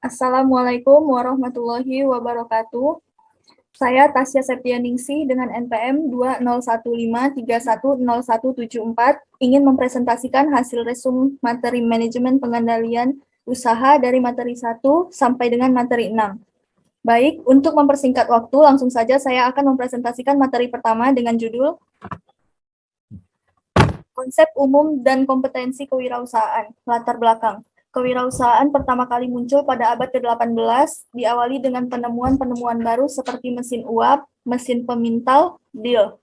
Assalamualaikum warahmatullahi wabarakatuh. Saya Tasya Septianingsih dengan NPM 2015310174 ingin mempresentasikan hasil resum materi manajemen pengendalian usaha dari materi 1 sampai dengan materi 6. Baik, untuk mempersingkat waktu, langsung saja saya akan mempresentasikan materi pertama dengan judul Konsep Umum dan Kompetensi Kewirausahaan, Latar Belakang. Kewirausahaan pertama kali muncul pada abad ke-18, diawali dengan penemuan-penemuan baru seperti mesin uap, mesin pemintal, dil.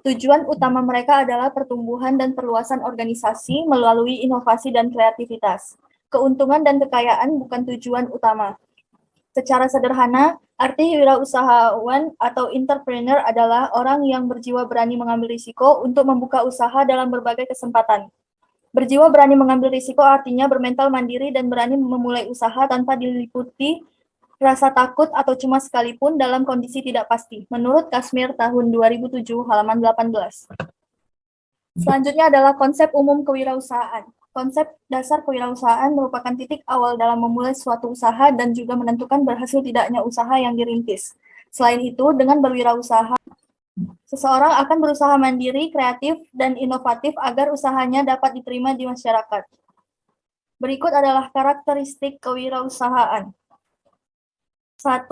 Tujuan utama mereka adalah pertumbuhan dan perluasan organisasi melalui inovasi dan kreativitas. Keuntungan dan kekayaan bukan tujuan utama. Secara sederhana, arti wirausahawan atau entrepreneur adalah orang yang berjiwa berani mengambil risiko untuk membuka usaha dalam berbagai kesempatan. Berjiwa berani mengambil risiko artinya bermental mandiri dan berani memulai usaha tanpa diliputi rasa takut atau cemas sekalipun dalam kondisi tidak pasti. Menurut Kashmir tahun 2007 halaman 18. Selanjutnya adalah konsep umum kewirausahaan. Konsep dasar kewirausahaan merupakan titik awal dalam memulai suatu usaha dan juga menentukan berhasil tidaknya usaha yang dirintis. Selain itu, dengan berwirausaha, seseorang akan berusaha mandiri, kreatif, dan inovatif agar usahanya dapat diterima di masyarakat. Berikut adalah karakteristik kewirausahaan. 1.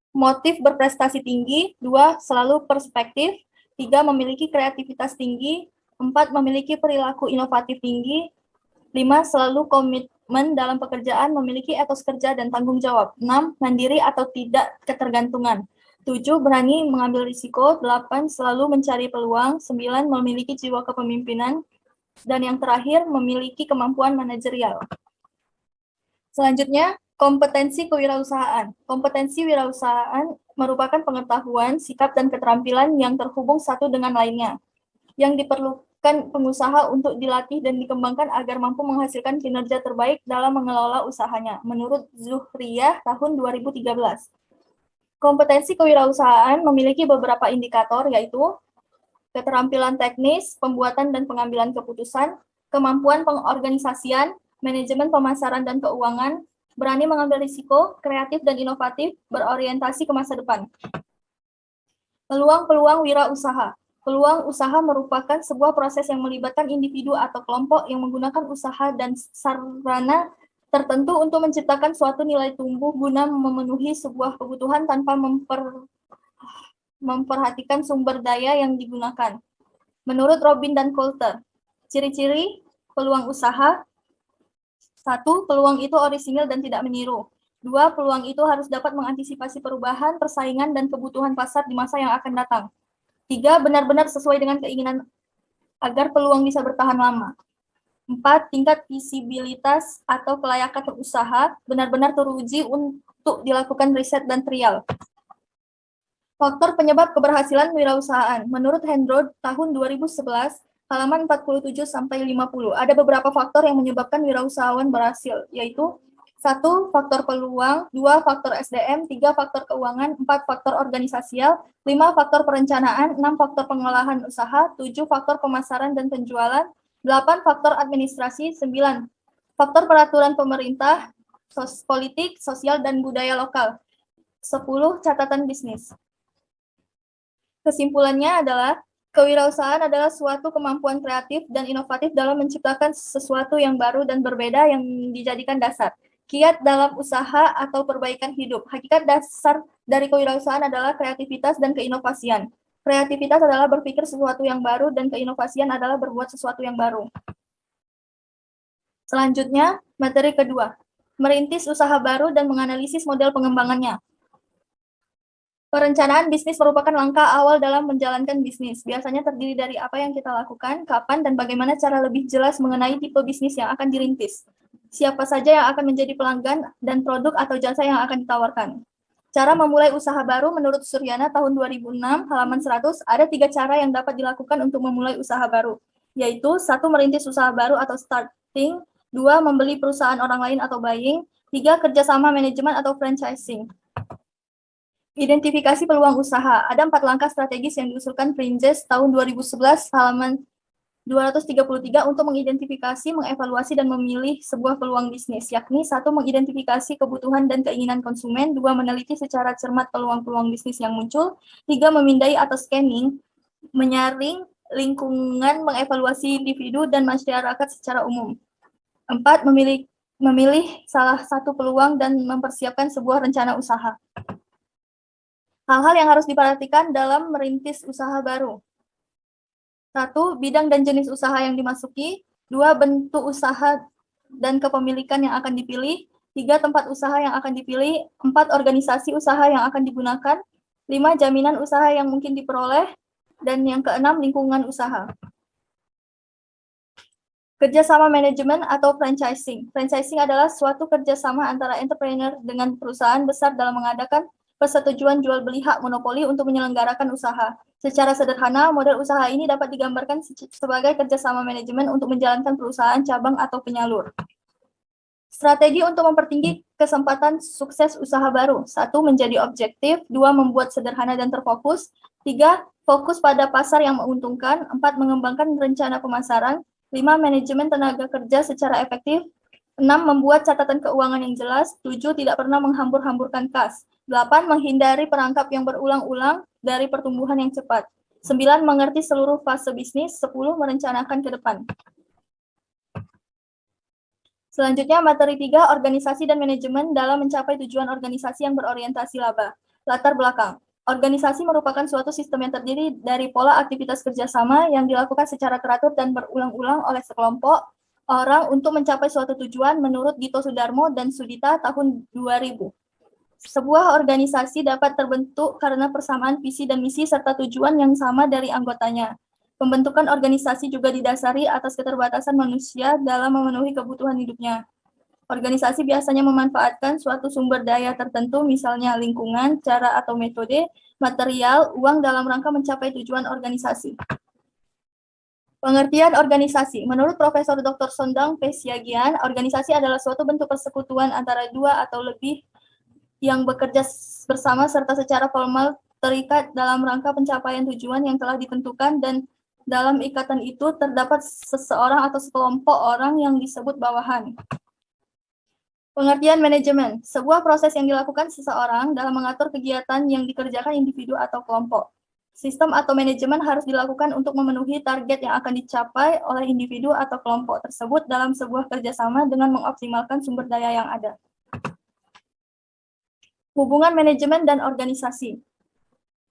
Motif berprestasi tinggi. 2. Selalu perspektif. 3. Memiliki kreativitas tinggi. 4. Memiliki perilaku inovatif tinggi. 5. Selalu komitmen dalam pekerjaan, memiliki etos kerja dan tanggung jawab. 6. Mandiri atau tidak ketergantungan. 7. Berani mengambil risiko. 8. Selalu mencari peluang. 9. Memiliki jiwa kepemimpinan. Dan yang terakhir, memiliki kemampuan manajerial. Selanjutnya, kompetensi kewirausahaan. Kompetensi wirausahaan merupakan pengetahuan, sikap, dan keterampilan yang terhubung satu dengan lainnya, yang diperlukan pengusaha untuk dilatih dan dikembangkan agar mampu menghasilkan kinerja terbaik dalam mengelola usahanya, menurut Zuhriyah tahun 2013. Kompetensi kewirausahaan memiliki beberapa indikator, yaitu keterampilan teknis, pembuatan dan pengambilan keputusan, kemampuan pengorganisasian, manajemen pemasaran dan keuangan, berani mengambil risiko, kreatif dan inovatif, berorientasi ke masa depan. Peluang-peluang wirausaha. Peluang usaha merupakan sebuah proses yang melibatkan individu atau kelompok yang menggunakan usaha dan sarana tertentu untuk menciptakan suatu nilai tumbuh guna memenuhi sebuah kebutuhan tanpa memperhatikan sumber daya yang digunakan. Menurut Robin dan Coulter, ciri-ciri peluang usaha. 1. Peluang itu orisinil dan tidak meniru. 2. Peluang itu harus dapat mengantisipasi perubahan, persaingan, dan kebutuhan pasar di masa yang akan datang. 3. Benar-benar sesuai dengan keinginan agar peluang bisa bertahan lama. 4. Tingkat visibilitas atau kelayakan usaha benar-benar teruji untuk dilakukan riset dan trial. Faktor penyebab keberhasilan wirausahaan. Menurut Hendro tahun 2011, halaman 47 sampai 50, ada beberapa faktor yang menyebabkan wirausahawan berhasil, yaitu 1. Faktor peluang, 2. Faktor SDM, 3. Faktor keuangan, 4. Faktor organisasial, 5. Faktor perencanaan, 6. Faktor pengolahan usaha, 7. Faktor pemasaran dan penjualan, 8. Faktor administrasi, 9. Faktor peraturan pemerintah, politik, sosial, dan budaya lokal, 10. Catatan bisnis. Kesimpulannya adalah, kewirausahaan adalah suatu kemampuan kreatif dan inovatif dalam menciptakan sesuatu yang baru dan berbeda yang dijadikan dasar. Kiat dalam usaha atau perbaikan hidup. Hakikat dasar dari kewirausahaan adalah kreativitas dan keinovasian. Kreativitas adalah berpikir sesuatu yang baru dan keinovasian adalah berbuat sesuatu yang baru. Selanjutnya, materi kedua. Merintis usaha baru dan menganalisis model pengembangannya. Perencanaan bisnis merupakan langkah awal dalam menjalankan bisnis. Biasanya terdiri dari apa yang kita lakukan, kapan, dan bagaimana cara lebih jelas mengenai tipe bisnis yang akan dirintis. Siapa saja yang akan menjadi pelanggan dan produk atau jasa yang akan ditawarkan. Cara memulai usaha baru menurut Suryana tahun 2006, halaman 100, ada 3 cara yang dapat dilakukan untuk memulai usaha baru, yaitu 1. Merintis usaha baru atau starting, 2. Membeli perusahaan orang lain atau buying, 3. Kerjasama manajemen atau franchising. Identifikasi peluang usaha. Ada 4 langkah strategis yang diusulkan Princes tahun 2011, halaman 233 untuk mengidentifikasi, mengevaluasi, dan memilih sebuah peluang bisnis, yakni 1. Mengidentifikasi kebutuhan dan keinginan konsumen, 2. Meneliti secara cermat peluang-peluang bisnis yang muncul, 3. Memindai atau scanning, menyaring lingkungan, mengevaluasi individu dan masyarakat secara umum, 4. Memilih salah satu peluang dan mempersiapkan sebuah rencana usaha. Hal-hal yang harus diperhatikan dalam merintis usaha baru. 1. Bidang dan jenis usaha yang dimasuki. 2. Bentuk usaha dan kepemilikan yang akan dipilih. 3. Tempat usaha yang akan dipilih. 4. Organisasi usaha yang akan digunakan. 5. Jaminan usaha yang mungkin diperoleh. Dan yang keenam, lingkungan usaha. Kerjasama manajemen atau franchising. Franchising adalah suatu kerjasama antara entrepreneur dengan perusahaan besar dalam mengadakan persetujuan jual beli hak monopoli untuk menyelenggarakan usaha. Secara sederhana, model usaha ini dapat digambarkan sebagai kerjasama manajemen untuk menjalankan perusahaan cabang atau penyalur. Strategi untuk mempertinggi kesempatan sukses usaha baru. 1. Menjadi objektif. 2. Membuat sederhana dan terfokus. 3. Fokus pada pasar yang menguntungkan. 4. Mengembangkan rencana pemasaran. 5. Manajemen tenaga kerja secara efektif. 6. Membuat catatan keuangan yang jelas. 7. Tidak pernah menghambur-hamburkan kas. 8. Menghindari perangkap yang berulang-ulang dari pertumbuhan yang cepat. 9. Mengerti seluruh fase bisnis. 10. Merencanakan ke depan. Selanjutnya, materi 3, organisasi dan manajemen dalam mencapai tujuan organisasi yang berorientasi laba. Latar belakang. Organisasi merupakan suatu sistem yang terdiri dari pola aktivitas kerjasama yang dilakukan secara teratur dan berulang-ulang oleh sekelompok orang untuk mencapai suatu tujuan menurut Gito Sudarmo dan Sudita tahun 2000. Sebuah organisasi dapat terbentuk karena persamaan visi dan misi serta tujuan yang sama dari anggotanya. Pembentukan organisasi juga didasari atas keterbatasan manusia dalam memenuhi kebutuhan hidupnya. Organisasi biasanya memanfaatkan suatu sumber daya tertentu, misalnya lingkungan, cara atau metode, material, uang dalam rangka mencapai tujuan organisasi. Pengertian organisasi. Menurut Profesor Dr. Sondang P. Siagian, organisasi adalah suatu bentuk persekutuan antara dua atau lebih yang bekerja bersama serta secara formal terikat dalam rangka pencapaian tujuan yang telah ditentukan, dan dalam ikatan itu terdapat seseorang atau sekelompok orang yang disebut bawahan. Pengertian manajemen. Sebuah proses yang dilakukan seseorang dalam mengatur kegiatan yang dikerjakan individu atau kelompok. Sistem atau manajemen harus dilakukan untuk memenuhi target yang akan dicapai oleh individu atau kelompok tersebut dalam sebuah kerjasama dengan mengoptimalkan sumber daya yang ada. Hubungan manajemen dan organisasi.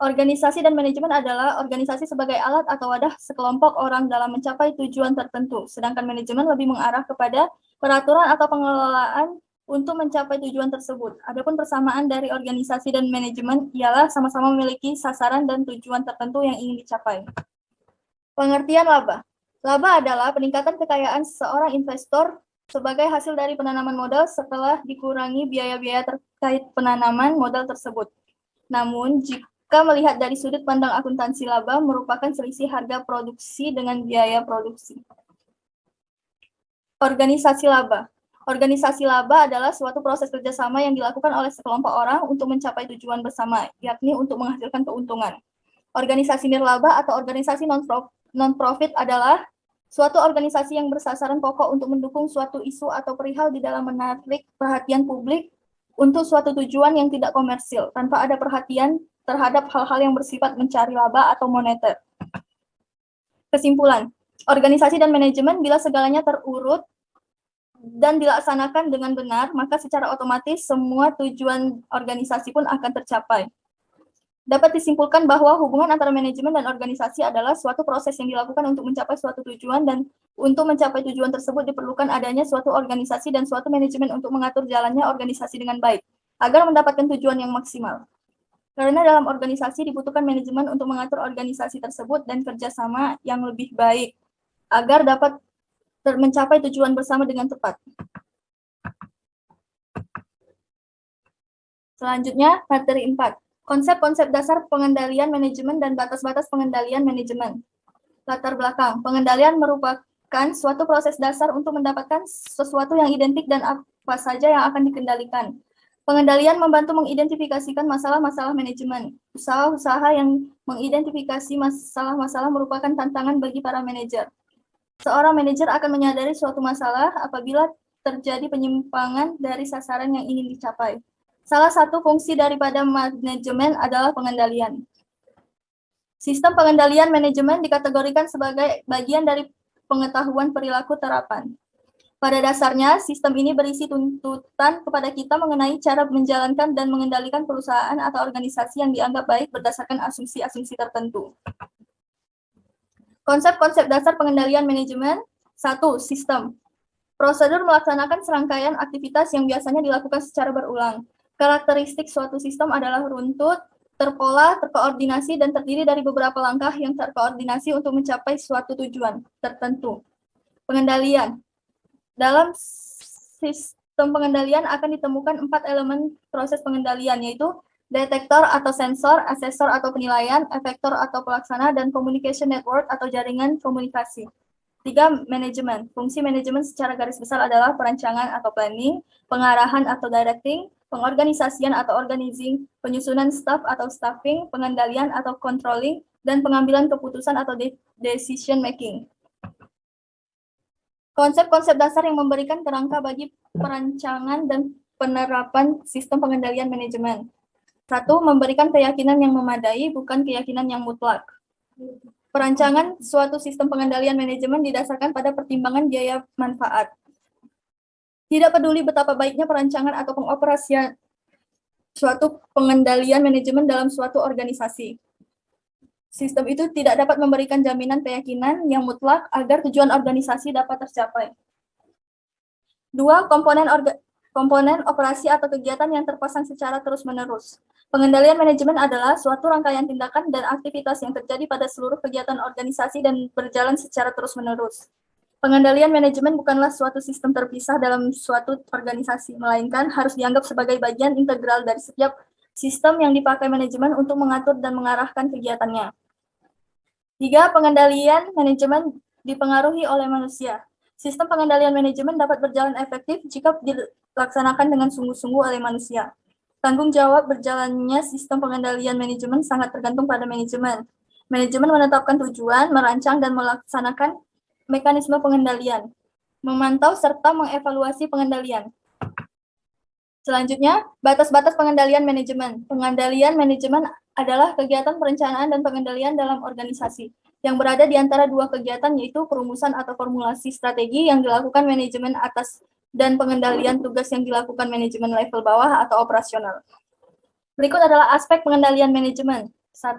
Organisasi dan manajemen adalah organisasi sebagai alat atau wadah sekelompok orang dalam mencapai tujuan tertentu, sedangkan manajemen lebih mengarah kepada peraturan atau pengelolaan untuk mencapai tujuan tersebut. Adapun persamaan dari organisasi dan manajemen ialah sama-sama memiliki sasaran dan tujuan tertentu yang ingin dicapai. Pengertian laba. Laba adalah peningkatan kekayaan seorang investor sebagai hasil dari penanaman modal setelah dikurangi biaya-biaya terkait penanaman modal tersebut. Namun, jika melihat dari sudut pandang akuntansi, laba merupakan selisih harga produksi dengan biaya produksi. Organisasi laba. Organisasi laba adalah suatu proses kerjasama yang dilakukan oleh sekelompok orang untuk mencapai tujuan bersama, yakni untuk menghasilkan keuntungan. Organisasi nirlaba atau organisasi non-profit adalah suatu organisasi yang bersasaran pokok untuk mendukung suatu isu atau perihal di dalam menarik perhatian publik untuk suatu tujuan yang tidak komersil, tanpa ada perhatian terhadap hal-hal yang bersifat mencari laba atau moneter. Kesimpulan, organisasi dan manajemen bila segalanya terurut dan dilaksanakan dengan benar, maka secara otomatis semua tujuan organisasi pun akan tercapai. Dapat disimpulkan bahwa hubungan antara manajemen dan organisasi adalah suatu proses yang dilakukan untuk mencapai suatu tujuan, dan untuk mencapai tujuan tersebut diperlukan adanya suatu organisasi dan suatu manajemen untuk mengatur jalannya organisasi dengan baik, agar mendapatkan tujuan yang maksimal. Karena dalam organisasi dibutuhkan manajemen untuk mengatur organisasi tersebut dan kerjasama yang lebih baik, agar dapat mencapai tujuan bersama dengan tepat. Selanjutnya, materi 4. Konsep-konsep dasar pengendalian manajemen dan batas-batas pengendalian manajemen. Latar belakang. Pengendalian merupakan suatu proses dasar untuk mendapatkan sesuatu yang identik dan apa saja yang akan dikendalikan. Pengendalian membantu mengidentifikasikan masalah-masalah manajemen. Usaha-usaha yang mengidentifikasi masalah-masalah merupakan tantangan bagi para manajer. Seorang manajer akan menyadari suatu masalah apabila terjadi penyimpangan dari sasaran yang ingin dicapai. Salah satu fungsi daripada manajemen adalah pengendalian. Sistem pengendalian manajemen dikategorikan sebagai bagian dari pengetahuan perilaku terapan. Pada dasarnya, sistem ini berisi tuntutan kepada kita mengenai cara menjalankan dan mengendalikan perusahaan atau organisasi yang dianggap baik berdasarkan asumsi-asumsi tertentu. Konsep-konsep dasar pengendalian manajemen. 1. Sistem. Prosedur melaksanakan serangkaian aktivitas yang biasanya dilakukan secara berulang. Karakteristik suatu sistem adalah runtut, terpola, terkoordinasi, dan terdiri dari beberapa langkah yang terkoordinasi untuk mencapai suatu tujuan tertentu. Pengendalian. Dalam sistem pengendalian akan ditemukan 4 elemen proses pengendalian, yaitu detektor atau sensor, asesor atau penilaian, efektor atau pelaksana, dan communication network atau jaringan komunikasi. 3. Manajemen. Fungsi manajemen secara garis besar adalah perancangan atau planning, pengarahan atau directing, pengorganisasian atau organizing, penyusunan staff atau staffing, pengendalian atau controlling, dan pengambilan keputusan atau decision making. Konsep-konsep dasar yang memberikan kerangka bagi perancangan dan penerapan sistem pengendalian manajemen. 1. Memberikan keyakinan yang memadai, bukan keyakinan yang mutlak. Perancangan suatu sistem pengendalian manajemen didasarkan pada pertimbangan biaya manfaat. Tidak peduli betapa baiknya perancangan atau pengoperasian suatu pengendalian manajemen dalam suatu organisasi. Sistem itu tidak dapat memberikan jaminan keyakinan yang mutlak agar tujuan organisasi dapat tercapai. 2. Komponen operasi atau kegiatan yang terpasang secara terus-menerus. Pengendalian manajemen adalah suatu rangkaian tindakan dan aktivitas yang terjadi pada seluruh kegiatan organisasi dan berjalan secara terus-menerus. Pengendalian manajemen bukanlah suatu sistem terpisah dalam suatu organisasi, melainkan harus dianggap sebagai bagian integral dari setiap sistem yang dipakai manajemen untuk mengatur dan mengarahkan kegiatannya. 3. Pengendalian manajemen dipengaruhi oleh manusia. Sistem pengendalian manajemen dapat berjalan efektif jika dilaksanakan dengan sungguh-sungguh oleh manusia. Tanggung jawab berjalannya sistem pengendalian manajemen sangat tergantung pada manajemen. Manajemen menetapkan tujuan, merancang, dan melaksanakan mekanisme pengendalian, memantau serta mengevaluasi pengendalian. Selanjutnya, batas-batas pengendalian manajemen. Pengendalian manajemen adalah kegiatan perencanaan dan pengendalian dalam organisasi yang berada di antara dua kegiatan, yaitu perumusan atau formulasi strategi yang dilakukan manajemen atas dan pengendalian tugas yang dilakukan manajemen level bawah atau operasional. Berikut adalah aspek pengendalian manajemen. 1.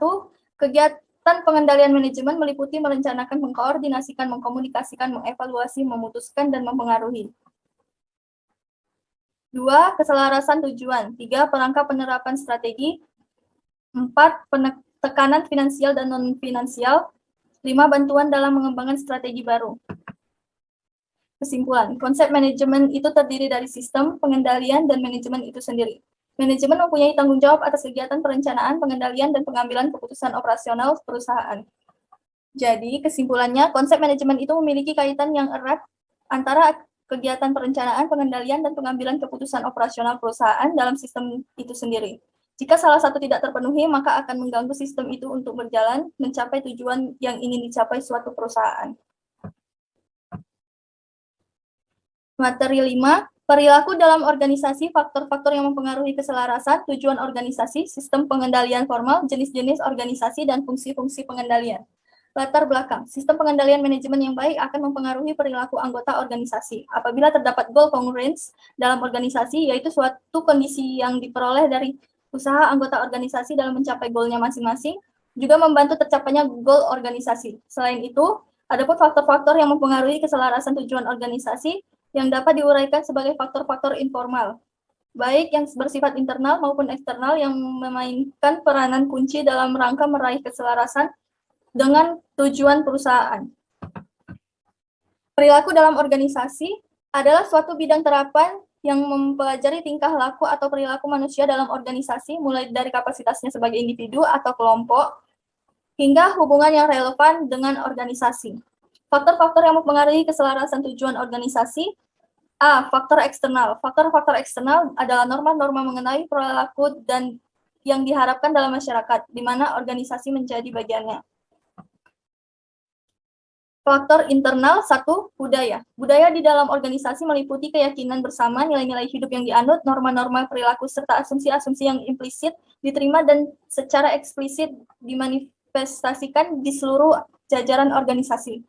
Kegiatan pengendalian manajemen meliputi merencanakan, mengkoordinasikan, mengkomunikasikan, mengevaluasi, memutuskan, dan mempengaruhi. 2. Keselarasan tujuan. 3. Perangkat penerapan strategi. 4. Tekanan finansial dan non-finansial. 5. Bantuan dalam mengembangkan strategi baru. Kesimpulan, konsep manajemen itu terdiri dari sistem, pengendalian, dan manajemen itu sendiri. Manajemen mempunyai tanggung jawab atas kegiatan perencanaan, pengendalian, dan pengambilan keputusan operasional perusahaan. Jadi, kesimpulannya, konsep manajemen itu memiliki kaitan yang erat antara kegiatan perencanaan, pengendalian, dan pengambilan keputusan operasional perusahaan dalam sistem itu sendiri. Jika salah satu tidak terpenuhi, maka akan mengganggu sistem itu untuk berjalan, mencapai tujuan yang ingin dicapai suatu perusahaan. Materi 5, perilaku dalam organisasi, faktor-faktor yang mempengaruhi keselarasan, tujuan organisasi, sistem pengendalian formal, jenis-jenis organisasi, dan fungsi-fungsi pengendalian. Latar belakang, sistem pengendalian manajemen yang baik akan mempengaruhi perilaku anggota organisasi. Apabila terdapat goal congruence dalam organisasi, yaitu suatu kondisi yang diperoleh dari usaha anggota organisasi dalam mencapai goalnya masing-masing, juga membantu tercapainya goal organisasi. Selain itu, adapun faktor-faktor yang mempengaruhi keselarasan tujuan organisasi yang dapat diuraikan sebagai faktor-faktor informal, baik yang bersifat internal maupun eksternal yang memainkan peranan kunci dalam rangka meraih keselarasan dengan tujuan perusahaan. Perilaku dalam organisasi adalah suatu bidang terapan yang mempelajari tingkah laku atau perilaku manusia dalam organisasi, mulai dari kapasitasnya sebagai individu atau kelompok, hingga hubungan yang relevan dengan organisasi. Faktor-faktor yang mempengaruhi keselarasan tujuan organisasi. A. Faktor eksternal. Faktor-faktor eksternal adalah norma-norma mengenai perilaku dan yang diharapkan dalam masyarakat, di mana organisasi menjadi bagiannya. Faktor internal, satu, budaya. Budaya di dalam organisasi meliputi keyakinan bersama, nilai-nilai hidup yang dianut, norma-norma perilaku, serta asumsi-asumsi yang implisit diterima dan secara eksplisit dimanifestasikan di seluruh jajaran organisasi.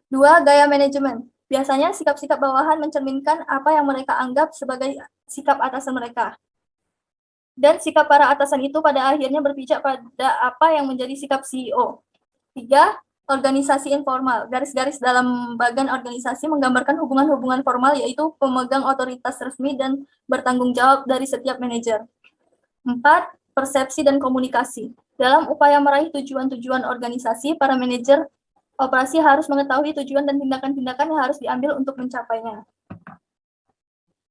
Dua, gaya manajemen. Biasanya sikap-sikap bawahan mencerminkan apa yang mereka anggap sebagai sikap atasan mereka. Dan sikap para atasan itu pada akhirnya berpijak pada apa yang menjadi sikap CEO. Tiga, organisasi informal. Garis-garis dalam bagan organisasi menggambarkan hubungan-hubungan formal, yaitu pemegang otoritas resmi dan bertanggung jawab dari setiap manajer. Empat, persepsi dan komunikasi. Dalam upaya meraih tujuan-tujuan organisasi, para manajer operasi harus mengetahui tujuan dan tindakan-tindakan yang harus diambil untuk mencapainya.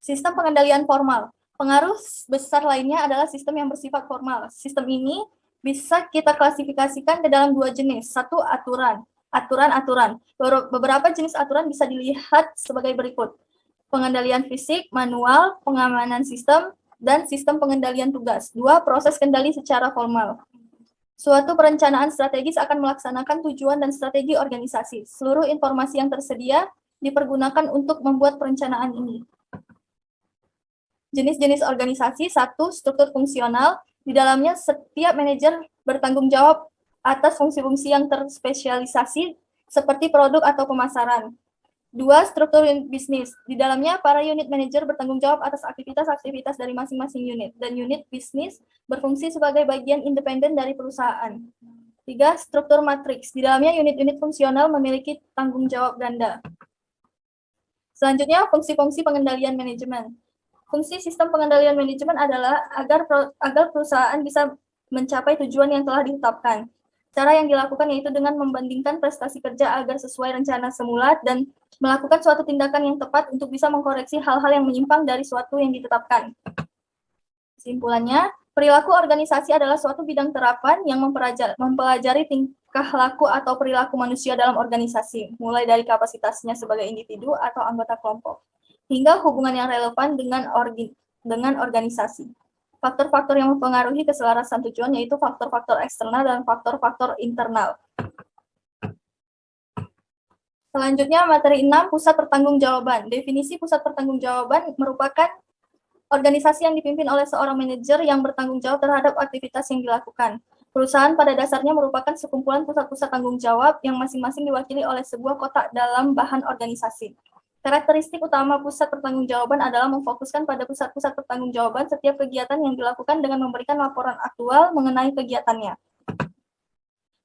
Sistem pengendalian formal. Pengaruh besar lainnya adalah sistem yang bersifat formal. Sistem ini bisa kita klasifikasikan ke dalam dua jenis. Satu, aturan. Aturan-aturan. Beberapa jenis aturan bisa dilihat sebagai berikut. Pengendalian fisik, manual, pengamanan sistem, dan sistem pengendalian tugas. Dua, proses kendali secara formal. Suatu perencanaan strategis akan melaksanakan tujuan dan strategi organisasi. Seluruh informasi yang tersedia dipergunakan untuk membuat perencanaan ini. Jenis-jenis organisasi, satu, struktur fungsional. Di dalamnya setiap manajer bertanggung jawab atas fungsi-fungsi yang terspesialisasi seperti produk atau pemasaran. Dua, struktur bisnis. Di dalamnya para unit manager bertanggung jawab atas aktivitas-aktivitas dari masing-masing unit, dan unit bisnis berfungsi sebagai bagian independen dari perusahaan. Tiga, struktur matriks. Di dalamnya unit-unit fungsional memiliki tanggung jawab ganda. Selanjutnya, fungsi-fungsi pengendalian manajemen. Fungsi sistem pengendalian manajemen adalah agar perusahaan bisa mencapai tujuan yang telah ditetapkan. Cara yang dilakukan yaitu dengan membandingkan prestasi kerja agar sesuai rencana semula dan melakukan suatu tindakan yang tepat untuk bisa mengkoreksi hal-hal yang menyimpang dari suatu yang ditetapkan. Kesimpulannya, perilaku organisasi adalah suatu bidang terapan yang mempelajari tingkah laku atau perilaku manusia dalam organisasi, mulai dari kapasitasnya sebagai individu atau anggota kelompok, hingga hubungan yang relevan dengan organisasi. Faktor-faktor yang mempengaruhi keselarasan tujuan yaitu faktor-faktor eksternal dan faktor-faktor internal. Selanjutnya, materi 6, pusat pertanggungjawaban. Definisi pusat pertanggungjawaban merupakan organisasi yang dipimpin oleh seorang manajer yang bertanggung jawab terhadap aktivitas yang dilakukan. Perusahaan pada dasarnya merupakan sekumpulan pusat-pusat tanggung jawab yang masing-masing diwakili oleh sebuah kotak dalam bahan organisasi. Karakteristik utama pusat pertanggungjawaban adalah memfokuskan pada pusat-pusat pertanggungjawaban setiap kegiatan yang dilakukan dengan memberikan laporan aktual mengenai kegiatannya.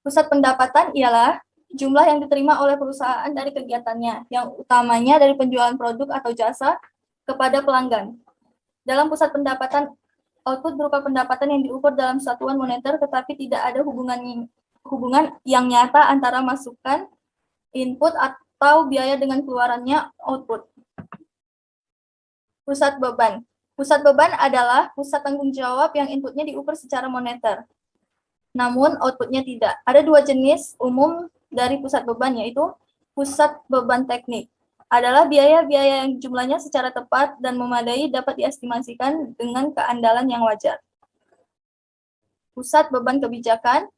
Pusat pendapatan ialah jumlah yang diterima oleh perusahaan dari kegiatannya, yang utamanya dari penjualan produk atau jasa kepada pelanggan. Dalam pusat pendapatan, output berupa pendapatan yang diukur dalam satuan moneter, tetapi tidak ada hubungan yang nyata antara masukan, input, atau biaya dengan keluarannya output. Pusat beban. Pusat beban adalah pusat tanggung jawab yang inputnya diukur secara moneter, namun outputnya tidak. Ada dua jenis umum dari pusat beban, yaitu pusat beban teknik. Adalah biaya-biaya yang jumlahnya secara tepat dan memadai dapat diestimasikan dengan keandalan yang wajar. Pusat beban kebijakan,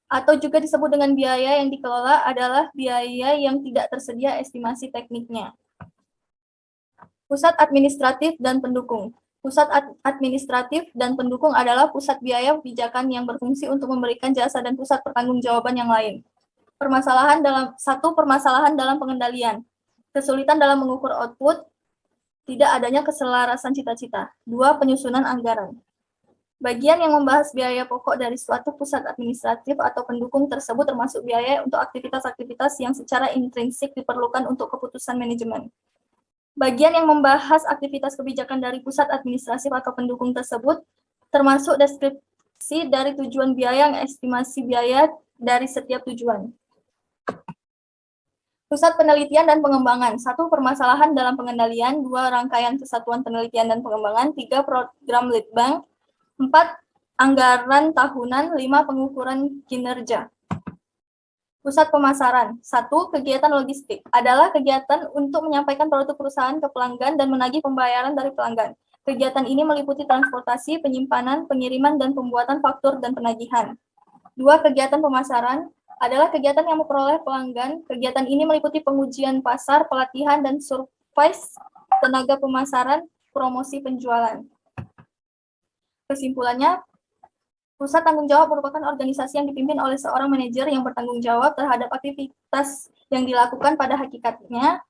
atau juga disebut dengan biaya yang dikelola, adalah biaya yang tidak tersedia estimasi tekniknya. Pusat administratif dan pendukung. Pusat administratif dan pendukung adalah pusat biaya kebijakan yang berfungsi untuk memberikan jasa dan pusat pertanggungjawaban yang lain. Permasalahan dalam pengendalian. Kesulitan dalam mengukur output, tidak adanya keselarasan cita-cita. Dua, penyusunan anggaran. Bagian yang membahas biaya pokok dari suatu pusat administratif atau pendukung tersebut termasuk biaya untuk aktivitas-aktivitas yang secara intrinsik diperlukan untuk keputusan manajemen. Bagian yang membahas aktivitas kebijakan dari pusat administratif atau pendukung tersebut termasuk deskripsi dari tujuan biaya dan estimasi biaya dari setiap tujuan. Pusat penelitian dan pengembangan. 1. Permasalahan dalam pengendalian. 2. Rangkaian kesatuan penelitian dan pengembangan. 3. Program Litbang. 4. Anggaran tahunan. 5. Pengukuran kinerja. Pusat pemasaran. 1. Kegiatan logistik. Adalah kegiatan untuk menyampaikan produk perusahaan ke pelanggan dan menagih pembayaran dari pelanggan. Kegiatan ini meliputi transportasi, penyimpanan, pengiriman, dan pembuatan faktur dan penagihan. 2. Kegiatan pemasaran adalah kegiatan yang memperoleh pelanggan. Kegiatan ini meliputi pengujian pasar, pelatihan, dan survei tenaga pemasaran, promosi penjualan. Kesimpulannya, pusat tanggung jawab merupakan organisasi yang dipimpin oleh seorang manajer yang bertanggung jawab terhadap aktivitas yang dilakukan. Pada hakikatnya,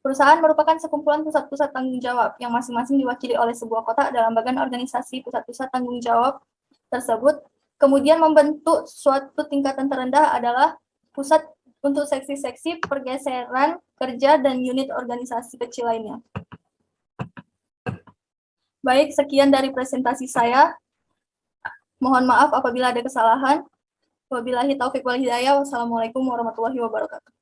perusahaan merupakan sekumpulan pusat-pusat tanggung jawab yang masing-masing diwakili oleh sebuah kotak dalam bagian organisasi pusat-pusat tanggung jawab tersebut. Kemudian membentuk suatu tingkatan terendah adalah pusat untuk seksi-seksi, pergeseran kerja, dan unit organisasi kecil lainnya. Baik, sekian dari presentasi saya. Mohon maaf apabila ada kesalahan. Wabillahi taufiq wal hidayah. Wassalamualaikum warahmatullahi wabarakatuh.